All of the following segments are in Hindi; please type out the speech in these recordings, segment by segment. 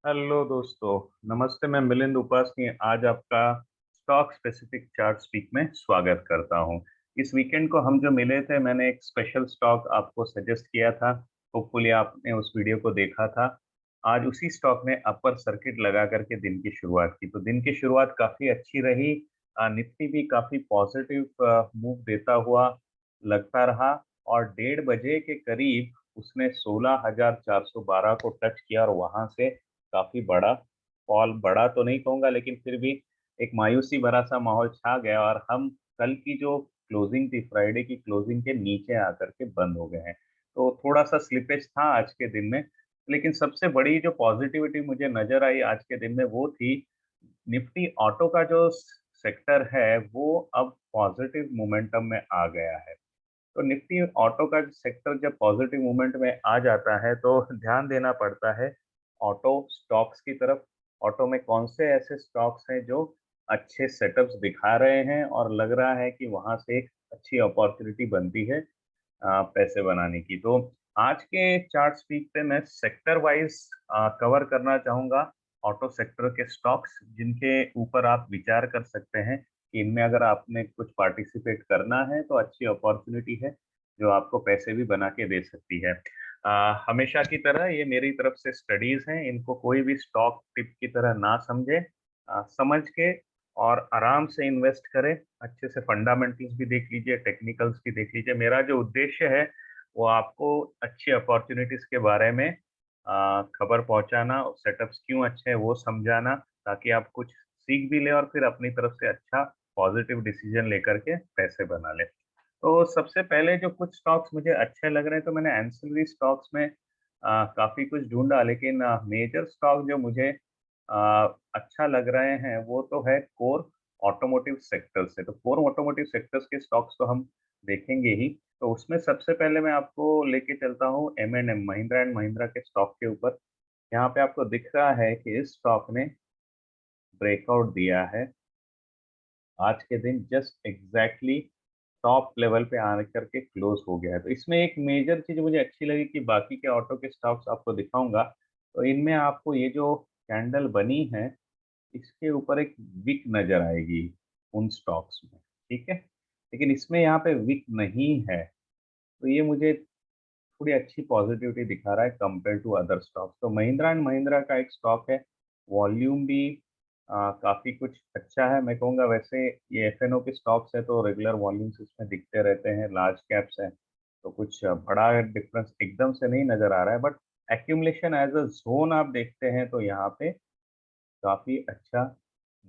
हेलो दोस्तों। नमस्ते, मैं मिलिंद उपासनी आज आपका स्टॉक स्पेसिफिक चार्ट स्पीक में स्वागत करता हूं। इस वीकेंड को हम जो मिले थे, मैंने एक स्पेशल स्टॉक आपको सजेस्ट किया था। होपफुली आपने उस वीडियो को देखा था। आज उसी स्टॉक ने अपर सर्किट लगा करके दिन की शुरुआत की, तो दिन की शुरुआत काफी अच्छी रही। निफ्टी भी काफी पॉजिटिव मूव देता हुआ लगता रहा और 1:30 बजे के करीब उसने 16,412 को टच किया और वहां से काफी बड़ा फॉल, बड़ा तो नहीं कहूंगा लेकिन फिर भी एक मायूसी भरा सा माहौल छा गया और हम कल की जो क्लोजिंग थी, फ्राइडे की क्लोजिंग के नीचे आकर के बंद हो गए हैं। तो थोड़ा सा स्लिपेज था आज के दिन में, लेकिन सबसे बड़ी जो पॉजिटिविटी मुझे नजर आई आज के दिन में वो थी निफ्टी ऑटो का जो सेक्टर है वो अब पॉजिटिव मोमेंटम में आ गया है। तो निफ्टी ऑटो का सेक्टर जब पॉजिटिव मूवमेंट में आ जाता है तो ध्यान देना पड़ता है ऑटो स्टॉक्स की तरफ। ऑटो में कौन से ऐसे स्टॉक्स हैं जो अच्छे सेटअप्स दिखा रहे हैं और लग रहा है कि वहां से एक अच्छी अपॉर्चुनिटी बनती है पैसे बनाने की। तो आज के चार्ट स्पीक पे मैं सेक्टर वाइज कवर करना चाहूंगा ऑटो सेक्टर के स्टॉक्स जिनके ऊपर आप विचार कर सकते हैं कि इनमें अगर आपने कुछ पार्टिसिपेट करना है तो अच्छी अपॉर्चुनिटी है जो आपको पैसे भी बना के दे सकती है। हमेशा की तरह ये मेरी तरफ से स्टडीज हैं, इनको कोई भी स्टॉक टिप की तरह ना समझे। समझ के और आराम से इन्वेस्ट करें। अच्छे से फंडामेंटल्स भी देख लीजिए, टेक्निकल्स भी देख लीजिए। मेरा जो उद्देश्य है वो आपको अच्छी अपॉर्चुनिटीज के बारे में खबर पहुंचाना, सेटअप्स क्यों अच्छे हैं वो समझाना, ताकि आप कुछ सीख भी लें और फिर अपनी तरफ से अच्छा पॉजिटिव डिसीजन लेकर के पैसे बना लें। तो सबसे पहले जो कुछ स्टॉक्स मुझे अच्छे लग रहे हैं, तो मैंने एंसिलरी स्टॉक्स में काफी कुछ ढूंढा, लेकिन मेजर स्टॉक जो मुझे अच्छा लग रहे हैं वो तो है कोर ऑटोमोटिव सेक्टर से। तो कोर ऑटोमोटिव सेक्टर्स के स्टॉक्स तो हम देखेंगे ही। तो उसमें सबसे पहले मैं आपको लेके चलता हूँ M&M, महिंद्रा एंड महिंद्रा के स्टॉक के ऊपर। यहाँ पे आपको दिख रहा है कि इस स्टॉक ने ब्रेकआउट दिया है आज के दिन, जस्ट एग्जैक्टली टॉप लेवल पे आकर के क्लोज हो गया है। तो इसमें एक मेजर चीज मुझे अच्छी लगी कि बाकी के ऑटो के स्टॉक्स आपको दिखाऊंगा, तो इनमें आपको ये जो कैंडल बनी है इसके ऊपर एक विक नजर आएगी उन स्टॉक्स में, ठीक है। लेकिन इसमें यहाँ पे विक नहीं है, तो ये मुझे थोड़ी अच्छी पॉजिटिविटी दिखा रहा है कंपेयर टू अदर स्टॉक्स। तो महिंद्रा एंड महिंद्रा का एक स्टॉक है, वॉल्यूम भी काफी कुछ अच्छा है मैं कहूँगा। वैसे ये एफएनओ के स्टॉक्स है तो रेगुलर वॉल्यूम्स इसमें दिखते रहते हैं, लार्ज कैप्स हैं, तो कुछ बड़ा डिफरेंस एकदम से नहीं नजर आ रहा है। But accumulation as a zone आप देखते हैं तो यहाँ पे काफी अच्छा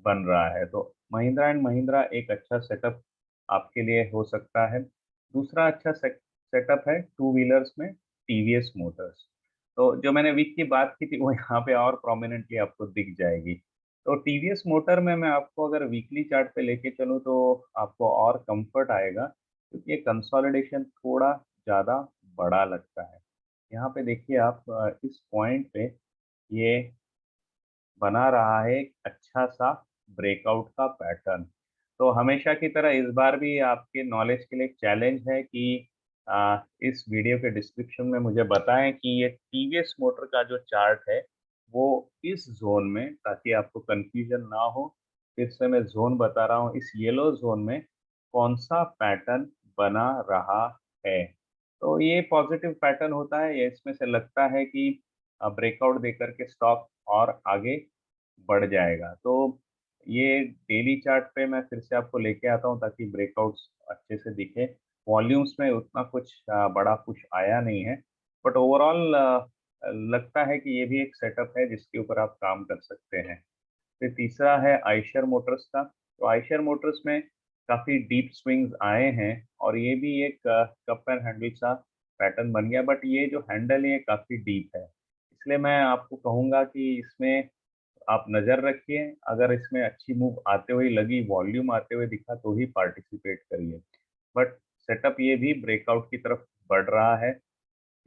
बन रहा है। तो महिंद्रा एंड महिंद्रा एक अच्छा सेटअप आपके लिए हो सकता है। दूसरा अच्छा सेटअप है टू व्हीलर्स में टीवीएस मोटर्स। तो जो मैंने वीक की बात की थी वो यहाँ पे और प्रोमिनेंटली आपको दिख जाएगी। तो टीवीएस मोटर में मैं आपको अगर वीकली चार्ट पे लेके चलूँ तो आपको और कंफर्ट आएगा, क्योंकि ये कंसोलिडेशन थोड़ा ज़्यादा बड़ा लगता है। यहाँ पे देखिए आप इस पॉइंट पे ये बना रहा है एक अच्छा सा ब्रेकआउट का पैटर्न। तो हमेशा की तरह इस बार भी आपके नॉलेज के लिए एक चैलेंज है कि इस वीडियो के डिस्क्रिप्शन में मुझे बताएं कि ये टीवीएस मोटर का जो चार्ट है वो इस जोन में, ताकि आपको कंफ्यूजन ना हो, फिर से मैं जोन बता रहा हूँ, इस येलो जोन में कौन सा पैटर्न बना रहा है। तो ये पॉजिटिव पैटर्न होता है, ये इसमें से लगता है कि ब्रेकआउट देकर के स्टॉक और आगे बढ़ जाएगा। तो ये डेली चार्ट पे मैं फिर से आपको लेके आता हूँ ताकि ब्रेकआउट्स अच्छे से दिखे। वॉल्यूम्स में उतना कुछ बड़ा कुछ आया नहीं है, बट ओवरऑल लगता है कि ये भी एक सेटअप है जिसके ऊपर आप काम कर सकते हैं। फिर तीसरा है आयशर मोटर्स का। तो आयशर मोटर्स में काफ़ी डीप स्विंग्स आए हैं और ये भी एक कप एंड हैंडल सा पैटर्न बन गया, बट ये जो हैंडल है ये काफ़ी डीप है, इसलिए मैं आपको कहूँगा कि इसमें आप नज़र रखिए। अगर इसमें अच्छी मूव आते हुए लगी, वॉल्यूम आते हुए दिखा तो ही पार्टिसिपेट करिए। बट सेटअप ये भी ब्रेकआउट की तरफ बढ़ रहा है।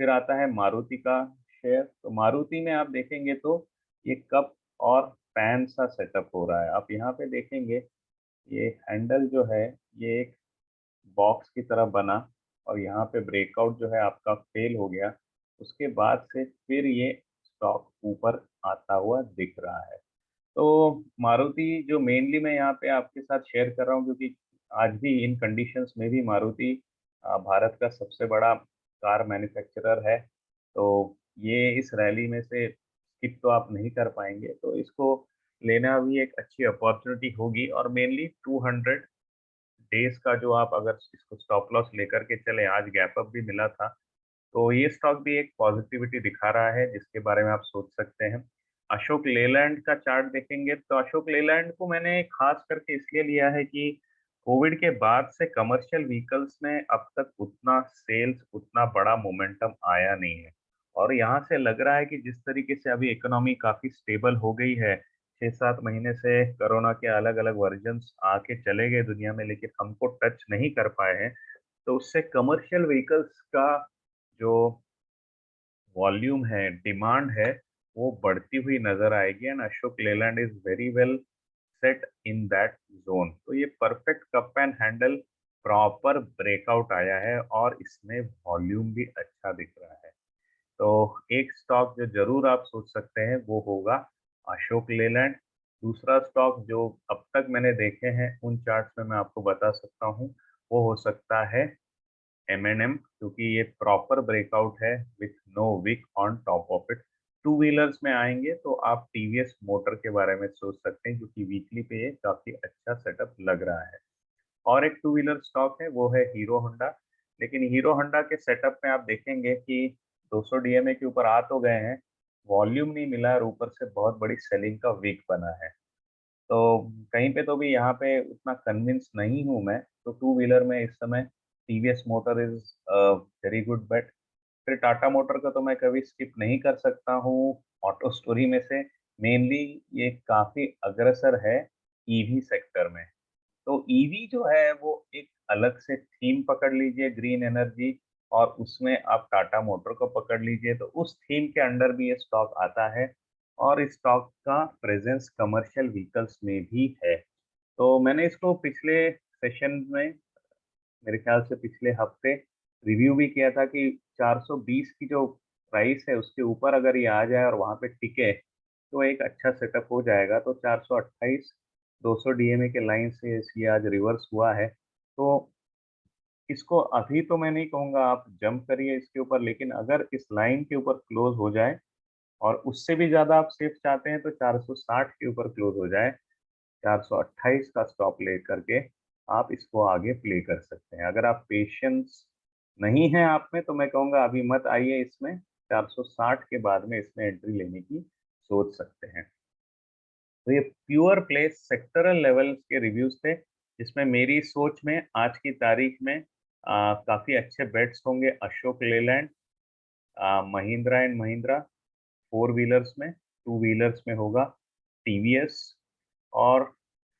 फिर आता है मारुति का शेयर। तो मारुति में आप देखेंगे तो ये कप और पैन सा सेटअप हो रहा है। आप यहाँ पे देखेंगे ये हैंडल जो है ये एक बॉक्स की तरह बना और यहाँ पे ब्रेकआउट जो है आपका फेल हो गया। उसके बाद से फिर ये स्टॉक ऊपर आता हुआ दिख रहा है। तो मारुति जो मेनली मैं यहाँ पे आपके साथ शेयर कर रहा हूँ, क्योंकि आज भी इन कंडीशंस में भी मारुति भारत का सबसे बड़ा कार मैन्युफैक्चरर है। तो ये इस रैली में से स्किप तो आप नहीं कर पाएंगे, तो इसको लेना भी एक अच्छी अपॉर्चुनिटी होगी। और मेनली 200 डेज का जो आप अगर इसको स्टॉप लॉस लेकर के चले, आज गैप अप भी मिला था, तो ये स्टॉक भी एक पॉजिटिविटी दिखा रहा है जिसके बारे में आप सोच सकते हैं। अशोक लेलैंड का चार्ट देखेंगे तो अशोक लेलैंड को मैंने खास करके इसलिए लिया है कि कोविड के बाद से कमर्शियल व्हीकल्स में अब तक उतना सेल्स, उतना बड़ा मोमेंटम आया नहीं है। और यहाँ से लग रहा है कि जिस तरीके से अभी इकोनॉमी काफी स्टेबल हो गई है, 6-7 महीने से कोरोना के अलग अलग वर्जन्स आके चले गए दुनिया में, लेकिन हमको टच नहीं कर पाए हैं। तो उससे कमर्शियल व्हीकल्स का जो वॉल्यूम है, डिमांड है, वो बढ़ती हुई नजर आएगी। And Ashok Leyland is very well set in that zone. तो ये perfect cup and handle proper breakout आया है और इसमें वॉल्यूम भी अच्छा दिख रहा है। तो एक स्टॉक जो जरूर आप सोच सकते हैं वो होगा अशोक लेलैंड। दूसरा स्टॉक जो अब तक मैंने देखे हैं उन चार्ट्स में मैं आपको बता सकता हूँ, वो हो सकता है M&M, क्योंकि ये प्रॉपर ब्रेकआउट है with no wick on top of it. Two wheelers में आएंगे तो आप टीवीएस मोटर के बारे में सोच सकते हैं, क्योंकि वीकली पे ये काफी अच्छा सेटअप लग रहा है। और एक टू व्हीलर स्टॉक है वो है हीरो होंडा। लेकिन हीरो होंडा के सेटअप में आप देखेंगे कि 200 डीएमए के ऊपर आ तो गए हैं, वॉल्यूम नहीं मिला और ऊपर से बहुत बड़ी सेलिंग का वीक बना है। तो कहीं पे तो भी यहाँ पे उतना कन्विंस नहीं हूँ मैं। तो टू व्हीलर में इस समय TVS motor is very good bet. फिर टाटा मोटर का तो मैं कभी स्किप नहीं कर सकता हूँ ऑटो स्टोरी में से। मेनली ये काफी अग्रसर है ईवी सेक्टर में। तो ईवी जो है वो एक अलग से थीम पकड़ लीजिए, ग्रीन एनर्जी, और उसमें आप टाटा मोटर को पकड़ लीजिए, तो उस थीम के अंडर भी ये स्टॉक आता है। और इस स्टॉक का प्रेजेंस कमर्शियल व्हीकल्स में भी है। तो मैंने इसको पिछले सेशन में, मेरे ख्याल से पिछले हफ्ते, रिव्यू भी किया था कि 420 की जो प्राइस है उसके ऊपर अगर ये आ जाए और वहां पे टिके तो एक अच्छा सेटअप हो जाएगा। तो 428 200 डीएमए के लाइन से ये आज रिवर्स हुआ है। तो इसको अभी तो मैं नहीं कहूंगा आप जंप करिए इसके ऊपर, लेकिन अगर इस लाइन के ऊपर क्लोज हो जाए और उससे भी ज्यादा आप सेफ चाहते हैं तो 460 के ऊपर क्लोज हो जाए, 428 का स्टॉप ले करके आप इसको आगे प्ले कर सकते हैं। अगर आप पेशेंस नहीं है आप में तो मैं कहूंगा अभी मत आइए इसमें, 460 के बाद में इसमें एंट्री लेने की सोच सकते हैं। तो ये प्योर प्ले सेक्टरल लेवल के रिव्यूज थे, जिसमें मेरी सोच में आज की तारीख में काफी अच्छे बेट्स होंगे Ashok Leyland, Mahindra and Mahindra four wheelers में। टू व्हीलर्स में होगा टीवीएस। और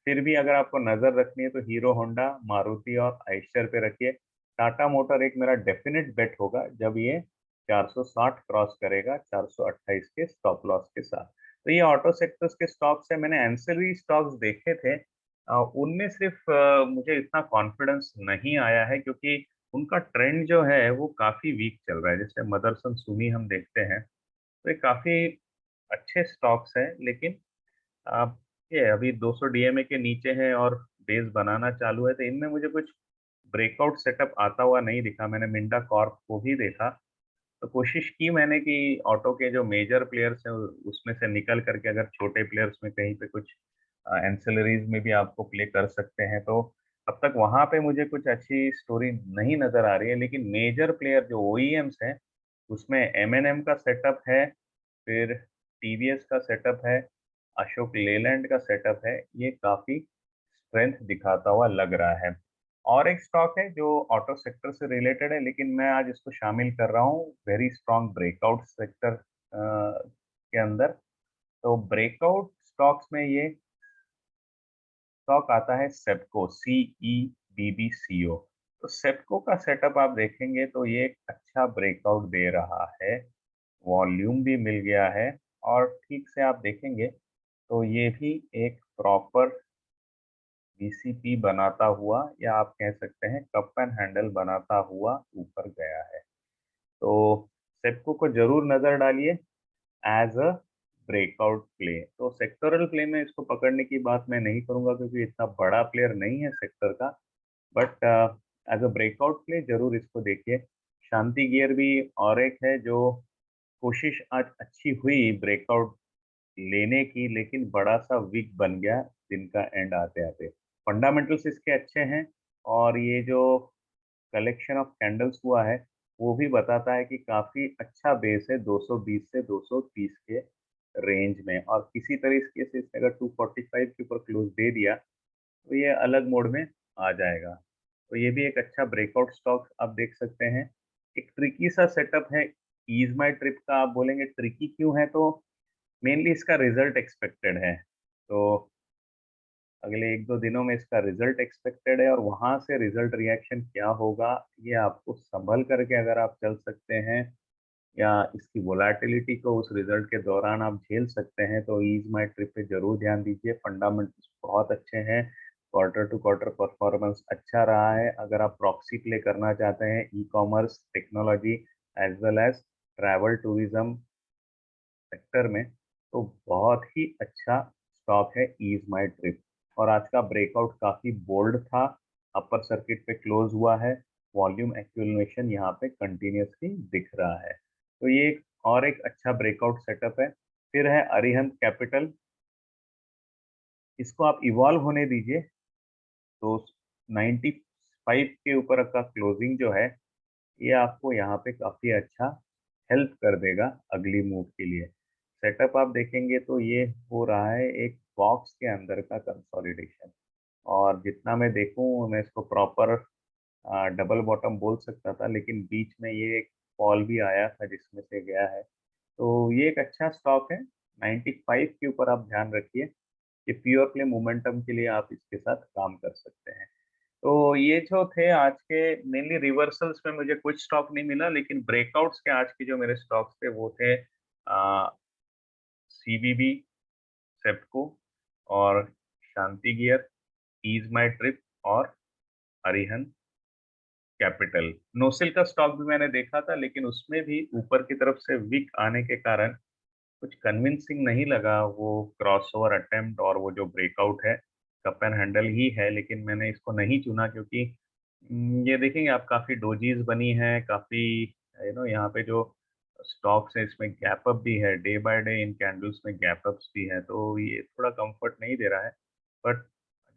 फिर भी अगर आपको नजर रखनी है तो हीरो होंडा, मारुति और आइशर पे रखिए। टाटा मोटर एक मेरा डेफिनेट बेट होगा जब ये 460 क्रॉस करेगा 428 के स्टॉप लॉस के साथ। तो ये ऑटो सेक्टर्स के स्टॉक्स है। मैंने एंसिलरी स्टॉक्स देखे थे, उनमें सिर्फ मुझे इतना कॉन्फिडेंस नहीं आया है, क्योंकि उनका ट्रेंड जो है वो काफी वीक चल रहा है। जैसे मदरसन सुमी हम देखते हैं, तो ये काफी अच्छे स्टॉक्स हैं, लेकिन आप ये अभी 200 डीएमए के नीचे है और बेस बनाना चालू है, तो इनमें मुझे कुछ ब्रेकआउट सेटअप आता हुआ नहीं दिखा। मैंने मिंडा कॉर्प को भी देखा, तो कोशिश की मैंने कि ऑटो के जो मेजर प्लेयर्स हैं उसमें से निकल करके अगर छोटे प्लेयर्स में कहीं पे कुछ एंसिलरीज में भी आपको प्ले कर सकते हैं, तो अब तक वहां पे मुझे कुछ अच्छी स्टोरी नहीं नजर आ रही है। लेकिन मेजर प्लेयर जो ओईएम्स हैं उसमें एमएनएम का सेटअप है, फिर टीवीएस का सेटअप है, अशोक लेलैंड का सेटअप है, ये काफी स्ट्रेंथ दिखाता हुआ लग रहा है। और एक स्टॉक है जो ऑटो सेक्टर से रिलेटेड है, लेकिन मैं आज इसको शामिल कर रहा हूँ वेरी स्ट्रॉन्ग ब्रेकआउट सेक्टर के अंदर। तो ब्रेकआउट स्टॉक्स में ये स्टॉक आता है सेप्को, CEBBCO। तो सेप्को का सेटअप आप देखेंगे तो ये एक अच्छा ब्रेकआउट दे रहा है, वॉल्यूम भी मिल गया है। और ठीक से आप देखेंगे तो ये भी एक प्रॉपर VCP बनाता हुआ, या आप कह सकते हैं कप एंड हैंडल बनाता हुआ ऊपर गया है। तो सेप्को को जरूर नजर डालिए एज अ ब्रेकआउट प्ले। तो सेक्टोरल प्ले में इसको पकड़ने की बात मैं नहीं करूंगा क्योंकि इतना बड़ा प्लेयर नहीं है सेक्टर का, but as a breakout play जरूर इसको देखिए। शांति गियर भी और एक है जो कोशिश आज अच्छी हुई ब्रेकआउट लेने की, लेकिन बड़ा सा वीक बन गया दिन का एंड आते आते। फंडामेंटल्स इसके अच्छे हैं और ये जो कलेक्शन ऑफ कैंडल्स हुआ है वो भी बताता है कि काफी अच्छा बेस है 220 से 230 के रेंज में, और किसी तरीके से इसने अगर 245 के ऊपर क्लोज दे दिया तो ये अलग मोड में आ जाएगा। तो ये भी एक अच्छा ब्रेकआउट स्टॉक आप देख सकते हैं। एक ट्रिकी सा सेटअप है ईज माई ट्रिप का। आप बोलेंगे ट्रिकी क्यों है, तो मेनली इसका रिजल्ट एक्सपेक्टेड है। तो अगले एक दो दिनों में इसका रिजल्ट एक्सपेक्टेड है और वहां से रिजल्ट रिएक्शन क्या होगा ये आपको संभल करके अगर आप चल सकते हैं या इसकी वोलेटिलिटी को उस रिजल्ट के दौरान आप झेल सकते हैं तो ईज माई ट्रिप पे जरूर ध्यान दीजिए। फंडामेंटल्स बहुत अच्छे हैं, क्वार्टर टू क्वार्टर परफॉर्मेंस अच्छा रहा है। अगर आप प्रॉक्सी प्ले करना चाहते हैं e commerce, technology as well as travel tourism sector में, तो बहुत ही अच्छा स्टॉक है ईज माई ट्रिप। और आज का ब्रेकआउट काफी बोल्ड था, अपर सर्किट पे क्लोज हुआ है, वॉल्यूम एक्यूमुलेशन यहाँ पे कंटिन्यूसली दिख रहा है। तो ये और एक अच्छा ब्रेकआउट सेटअप है। फिर है अरिहंत कैपिटल, इसको आप इवॉल्व होने दीजिए। तो 95 के ऊपर का क्लोजिंग जो है ये आपको यहाँ पे काफी अच्छा हेल्प कर देगा अगली मूव के लिए। सेटअप आप देखेंगे तो ये हो रहा है एक बॉक्स के अंदर का कंसोलिडेशन, और जितना मैं देखूं मैं इसको प्रॉपर डबल बॉटम बोल सकता था, लेकिन बीच में ये एक फॉल भी आया था जिसमें से गया है। तो ये एक अच्छा स्टॉक है। 95 के ऊपर आप ध्यान रखिए कि प्योर प्ले मोमेंटम के लिए आप इसके साथ काम कर सकते हैं। तो ये जो थे आज के मेनली रिवर्सल्स में मुझे कुछ स्टॉक नहीं मिला, लेकिन ब्रेकआउट्स के आज के जो मेरे स्टॉक्स थे वो थे सीबीबी, सेप्को और शांति गियर, ईज माई ट्रिप और अरिहंत कैपिटल। नोसिल का स्टॉक भी मैंने देखा था, लेकिन उसमें भी ऊपर की तरफ से वीक आने के कारण कुछ कन्विंसिंग नहीं लगा वो क्रॉसओवर अटेम्प्ट, और वो जो ब्रेकआउट है कप एंड हैंडल ही है, लेकिन मैंने इसको नहीं चुना क्योंकि ये देखेंगे आप काफी डोजीज बनी है, काफी यहाँ पे जो स्टॉक्स है इसमें गैप अप भी है, day by day in candles में गैप अप्स भी है, तो ये थोड़ा कंफर्ट नहीं दे रहा है। बट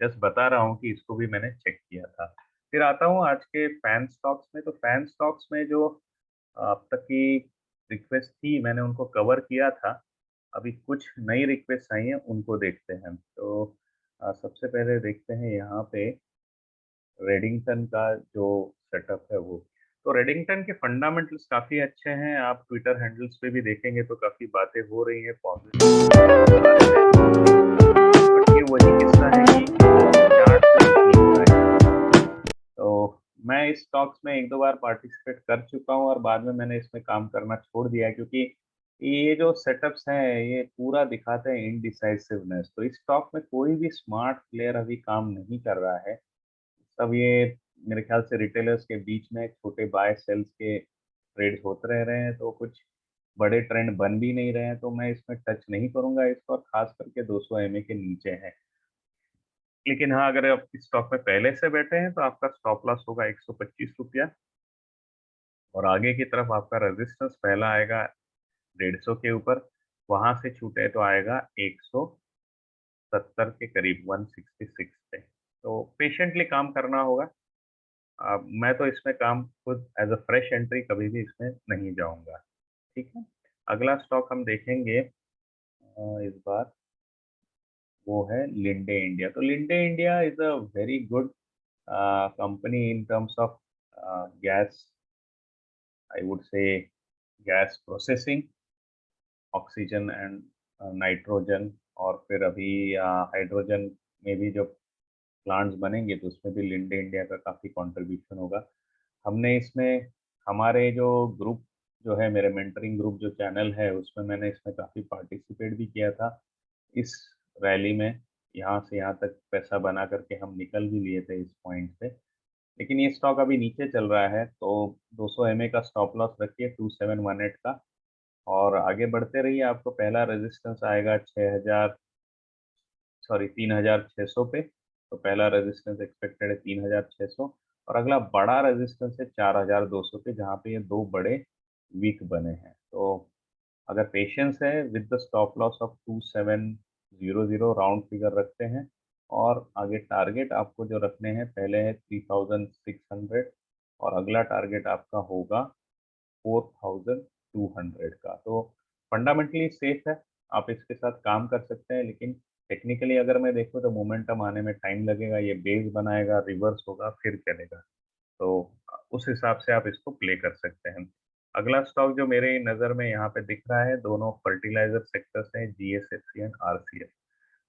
जस्ट बता रहा हूँ कि इसको भी मैंने चेक किया था। फिर आता हूँ आज के फैन स्टॉक्स में। तो फैन स्टॉक्स में जो अब तक की रिक्वेस्ट थी मैंने उनको कवर किया था। अभी कुछ नई रिक्वेस्ट आई हैं उनको देखते हैं। तो सबसे पहले देखते हैं यहाँ पे रेडिंगटन का जो सेटअप है वो। तो रेडिंगटन के फंडामेंटल्स काफ़ी अच्छे हैं, आप ट्विटर हैंडल्स पे भी देखेंगे तो काफ़ी बातें हो रही हैं पॉजिटिव। बट ये वही किस्सा है कि चार्ट से दिख नहीं रहा है। तो मैं इस स्टॉक्स में एक दो बार पार्टिसिपेट कर चुका हूँ और बाद में मैंने इसमें काम करना छोड़ दिया है, क्योंकि ये जो सेटअप्स हैं ये पूरा दिखाते हैं इनडिसाइसिवनेस। तो इस स्टॉक में कोई भी स्मार्ट प्लेयर अभी काम नहीं कर रहा है। सब ये मेरे ख्याल से रिटेलर्स के बीच में छोटे बाय सेल्स के ट्रेड्स होते रह रहे हैं, तो कुछ बड़े ट्रेंड बन भी नहीं रहे हैं, तो मैं इसमें टच नहीं करूंगा इसको, और खास करके 200 एमए के नीचे है। लेकिन हाँ, अगर आप इस स्टॉक में पहले से बैठे हैं तो आपका स्टॉप लॉस होगा 125 रुपया, और आगे की तरफ आपका रेजिस्टेंस पहला आएगा 150 के ऊपर, वहां से छूटे तो आएगा 170 के करीब, 166 पे। तो पेशेंटली काम करना होगा। मैं तो इसमें काम खुद एज अ फ्रेश एंट्री कभी भी इसमें नहीं जाऊंगा। ठीक है। अगला स्टॉक हम देखेंगे इस बार, वो है लिंडे इंडिया। तो Linde India is a very good company in terms of gas, I would say gas processing, oxygen and nitrogen, और फिर अभी हाइड्रोजन में भी जो प्लांट्स बनेंगे तो उसमें भी लिंडे इंडिया का काफ़ी कंट्रीब्यूशन होगा। हमने इसमें हमारे जो ग्रुप जो है, मेरे मेंटरिंग ग्रुप जो चैनल है उसमें मैंने इसमें काफ़ी पार्टिसिपेट भी किया था इस रैली में। यहाँ से यहाँ तक पैसा बना करके हम निकल भी लिए थे इस पॉइंट से। लेकिन ये स्टॉक अभी नीचे चल रहा है, तो 200 एमए का स्टॉप लॉस रखिए 2718 का, और आगे बढ़ते रहिए। आपको पहला रेजिस्टेंस आएगा 3600 पे। तो पहला रेजिस्टेंस एक्सपेक्टेड है 3600, और अगला बड़ा रेजिस्टेंस है 4200 पे, जहाँ पे ये दो बड़े वीक बने हैं। तो अगर पेशेंस है, with the stop loss of 2700 round figure रखते हैं, और आगे टारगेट आपको जो रखने हैं, पहले है 3600, और अगला टारगेट आपका होगा 4200 का। तो फंडामेंटली सेफ है, आप इसके साथ काम कर सकते हैं, लेकिन टेक्निकली अगर मैं देखूँ तो मोमेंटम आने में टाइम लगेगा, ये बेस बनाएगा, रिवर्स होगा, फिर चलेगा। तो उस हिसाब से आप इसको प्ले कर सकते हैं। अगला स्टॉक जो मेरे नज़र में यहाँ पे दिख रहा है, दोनों फर्टिलाइजर सेक्टर्स हैं, जीएसएफसी एंड आरसीएफ।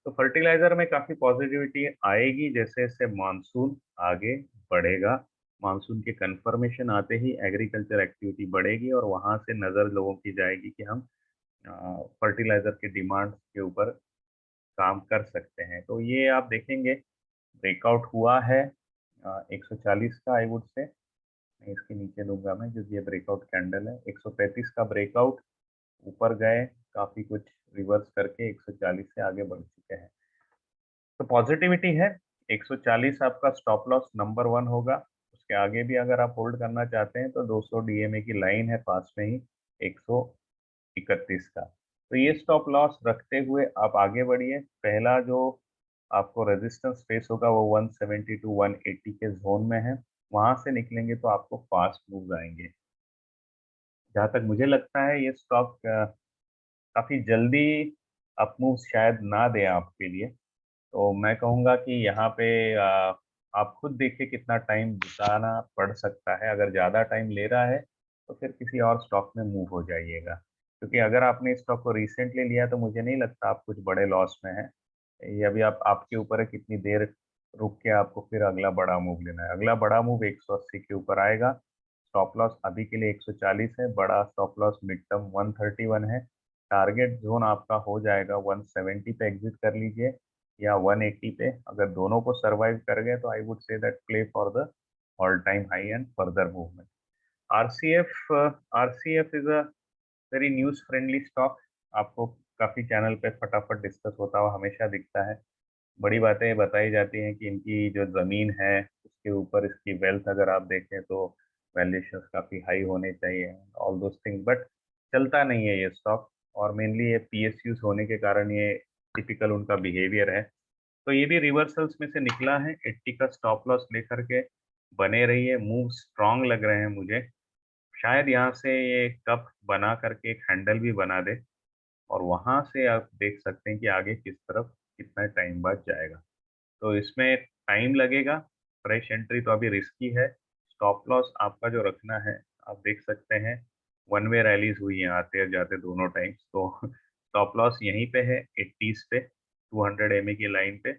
तो फर्टिलाइजर में काफी पॉजिटिविटी आएगी जैसे जैसे मानसून आगे बढ़ेगा। मानसून के कंफर्मेशन आते ही एग्रीकल्चर एक्टिविटी बढ़ेगी, और वहां से नजर लोगों की जाएगी कि हम फर्टिलाइजर के डिमांड के ऊपर काम कर सकते हैं। तो ये आप देखेंगे ब्रेकआउट हुआ है 140 का, आई वुड से मैं इसके नीचे दूंगा मैं, क्योंकि ये ब्रेकआउट कैंडल है। 135 का ब्रेकआउट, ऊपर गए, काफी कुछ रिवर्स करके 140 से आगे बढ़ चुके हैं। तो पॉजिटिविटी है। 140 आपका स्टॉप लॉस नंबर 1 होगा। उसके आगे भी अगर आप होल्ड करना चाहते हैं तो 200 डीएमए की लाइन है पास में ही 131 का। तो ये स्टॉप लॉस रखते हुए आप आगे बढ़िए। पहला जो आपको रेजिस्टेंस फेस होगा वो 170 टू 180 के जोन में है। वहां से निकलेंगे तो आपको फास्ट मूव आएंगे। जहां तक मुझे लगता है ये स्टॉक काफी जल्दी अप मूव शायद ना दे आपके लिए। तो मैं कहूँगा कि यहाँ पे आप खुद देखिए कितना टाइम बिताना पड़ सकता है। अगर ज़्यादा टाइम ले रहा है तो फिर किसी और स्टॉक में मूव हो जाइएगा, क्योंकि अगर आपने इस स्टॉक को रिसेंटली लिया तो मुझे नहीं लगता आप कुछ बड़े लॉस में हैं। ये अभी आप आपके ऊपर है कितनी देर रुक के आपको फिर अगला बड़ा मूव लेना है। अगला बड़ा मूव 180 के ऊपर आएगा। स्टॉप लॉस अभी के लिए 140 है, बड़ा स्टॉप लॉस मिड टर्म 131 है। टारगेट जोन आपका हो जाएगा 170 पे, एग्जिट कर लीजिए, या 180 पे। अगर दोनों को सरवाइव कर गए तो I would say that play for the all time high and further movement. RCF RCF is a very news friendly stock. आपको काफी चैनल पे फटाफट डिस्कस होता हुआ हमेशा दिखता है। बड़ी बातें बताई जाती हैं कि इनकी जो जमीन है उसके ऊपर इसकी वेल्थ अगर आप देखें तो वैल्यूएशन काफी हाई होने चाहिए, ऑल दोस थिंग, बट चलता नहीं है ये स्टॉक। और मेनली ये पीएसयूज होने के कारण ये टिपिकल उनका बिहेवियर है। तो ये भी रिवर्सल्स में से निकला है। 80 का स्टॉप लॉस लेकर के बने रहिए। मूव स्ट्रांग लग रहे हैं मुझे। शायद यहाँ से ये कप बना करके एक हैंडल भी बना दे, और वहां से आप देख सकते हैं कि आगे किस तरफ कितना टाइम बाद जाएगा। तो इसमें टाइम लगेगा। फ्रेश एंट्री तो अभी रिस्की है। स्टॉप लॉस आपका जो रखना है, आप देख सकते हैं वन वे रैलीज हुई हैं आते और जाते दोनों टाइम्स। तो स्टॉप लॉस यहीं पे है 80s पे, 200 एमए की लाइन पे,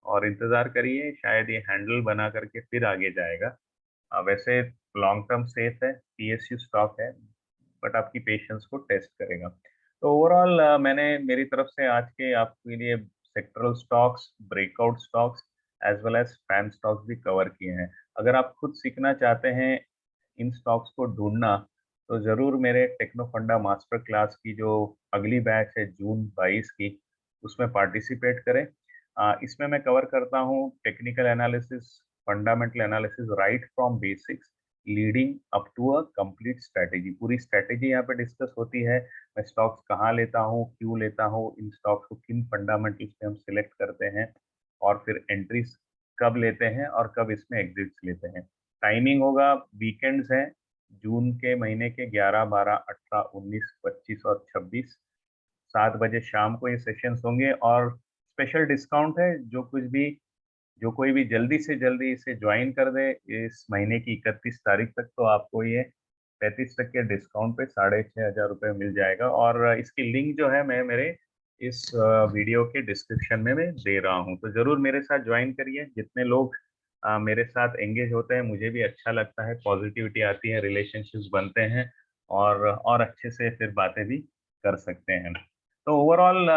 और इंतजार करिए, शायद ये हैंडल बना करके फिर आगे जाएगा। वैसे लॉन्ग टर्म सेफ है, पीएसयू स्टॉक है, बट आपकी पेशेंस को टेस्ट करेगा। तो ओवरऑल मैंने मेरी तरफ से आज के आपके लिए sectoral stocks, breakout stocks, as well as fan stocks भी कवर किए हैं। अगर आप खुद सीखना चाहते हैं इन स्टॉक्स को ढूंढना, तो ज़रूर मेरे टेक्नो फंडा मास्टर क्लास की जो अगली बैच है जून 22 की, उसमें पार्टिसिपेट करें। इसमें मैं कवर करता हूँ technical analysis, fundamental analysis, right from basics leading up to a complete strategy. पूरी स्ट्रैटेजी यहाँ पे डिस्कस होती है। मैं स्टॉक्स कहाँ लेता हूँ, क्यों लेता हूँ, इन स्टॉक्स को किन फंडामेंटल्स पे हम सिलेक्ट करते हैं, और फिर एंट्रीज कब लेते हैं और कब इसमें एग्जिट्स लेते हैं। टाइमिंग होगा, वीकेंड्स हैं, जून के महीने के 11, 12, 18, 19, 25 और 26, 7 बजे शाम को ये सेशंस होंगे। और स्पेशल डिस्काउंट है, जो कोई भी जल्दी से जल्दी इसे ज्वाइन कर दे इस महीने की 31 तारीख तक, तो आपको ये 35 तक के डिस्काउंट पे 6500 रुपये मिल जाएगा। और इसकी लिंक जो है मैं मेरे इस वीडियो के डिस्क्रिप्शन में मैं दे रहा हूँ। तो ज़रूर मेरे साथ ज्वाइन करिए। जितने लोग मेरे साथ एंगेज होते हैं मुझे भी अच्छा लगता है, पॉजिटिविटी आती है, रिलेशनशिप्स बनते हैं, और अच्छे से फिर बातें भी कर सकते हैं। तो ओवरऑल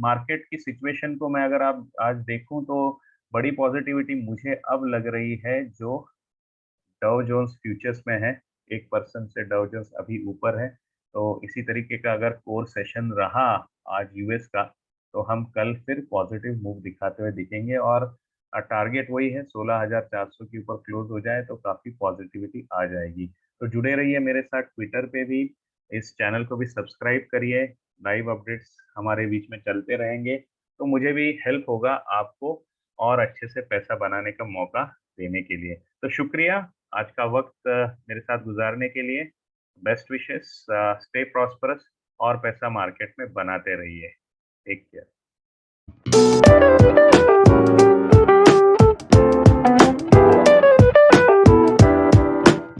मार्केट की सिचुएशन को मैं अगर आप आज देखूं तो बड़ी पॉजिटिविटी मुझे अब लग रही है जो डाउ जोन्स फ्यूचर्स में है। 1% से डाउ जोन्स अभी ऊपर है। तो इसी तरीके का अगर कोर सेशन रहा आज यूएस का, तो हम कल फिर पॉजिटिव मूव दिखाते हुए दिखेंगे और टारगेट वही है 16,400 के ऊपर क्लोज हो जाए तो काफ़ी पॉजिटिविटी आ जाएगी। तो जुड़े रहिए मेरे साथ ट्विटर पे भी, इस चैनल को भी सब्सक्राइब करिए, लाइव अपडेट्स हमारे बीच में चलते रहेंगे, तो मुझे भी हेल्प होगा आपको और अच्छे से पैसा बनाने का मौका देने के लिए। तो शुक्रिया आज का वक़्त मेरे साथ गुज़ारने के लिए। बेस्ट विशेस, स्टे प्रॉस्परस और पैसा मार्केट में बनाते रहिए। Take care.